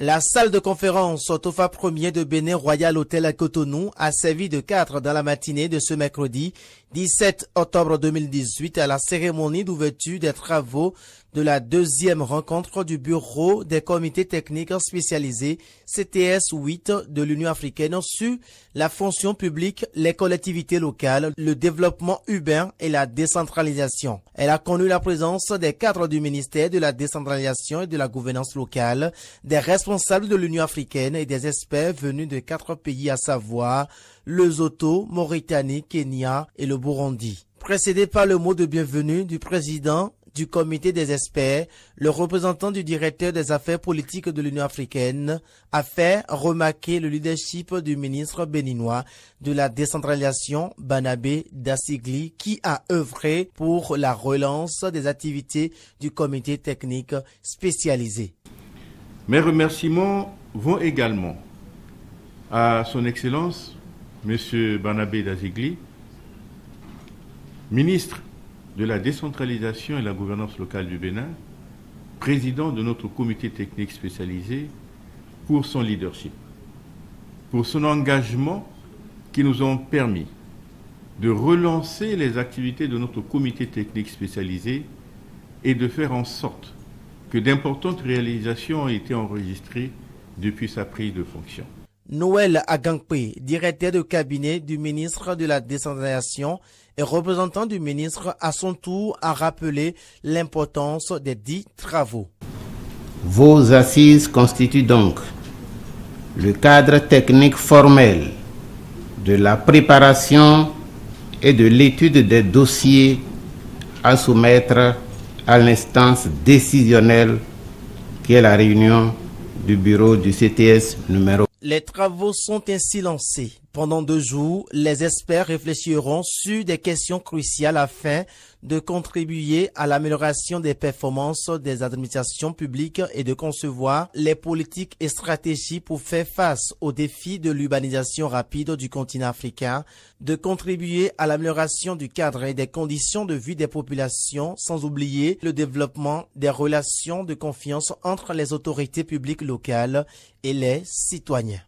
La salle de conférence Tofa 1er de Bénin Royal Hotel à Cotonou a servi de cadre dans la matinée de ce mercredi 17 octobre 2018 à la cérémonie d'ouverture des travaux de la deuxième rencontre du Bureau des comités techniques spécialisés CTS 8 de l'Union africaine sur la fonction publique, les collectivités locales, le développement urbain et la décentralisation. Elle a connu la présence des cadres du ministère de la décentralisation et de la gouvernance locale, des responsables de l'Union africaine et des experts venus de 4 pays, à savoir Lesotho, Mauritanie, Kenya et le Burundi. Précédé par le mot de bienvenue du président du comité des experts, le représentant du directeur des affaires politiques de l'Union africaine a fait remarquer le leadership du ministre béninois de la décentralisation, Barnabé Dassigli, qui a œuvré pour la relance des activités du comité technique spécialisé. Mes remerciements vont également à son Excellence, M. Barnabé Dassigli, ministre de la décentralisation et la gouvernance locale du Bénin, président de notre comité technique spécialisé, pour son leadership, pour son engagement qui nous ont permis de relancer les activités de notre comité technique spécialisé et de faire en sorte que d'importantes réalisations ont été enregistrées depuis sa prise de fonction. Noël Agangpe, directeur de cabinet du ministre de la décentralisation et représentant du ministre, à son tour a rappelé l'importance des 10 travaux. Vos assises constituent donc le cadre technique formel de la préparation et de l'étude des dossiers à soumettre à l'instance décisionnelle qui est la réunion du bureau du CTS numéro. Les travaux sont ainsi lancés. Pendant 2 jours, les experts réfléchiront sur des questions cruciales afin de contribuer à l'amélioration des performances des administrations publiques et de concevoir les politiques et stratégies pour faire face aux défis de l'urbanisation rapide du continent africain, de contribuer à l'amélioration du cadre et des conditions de vie des populations, sans oublier le développement des relations de confiance entre les autorités publiques locales et les citoyens.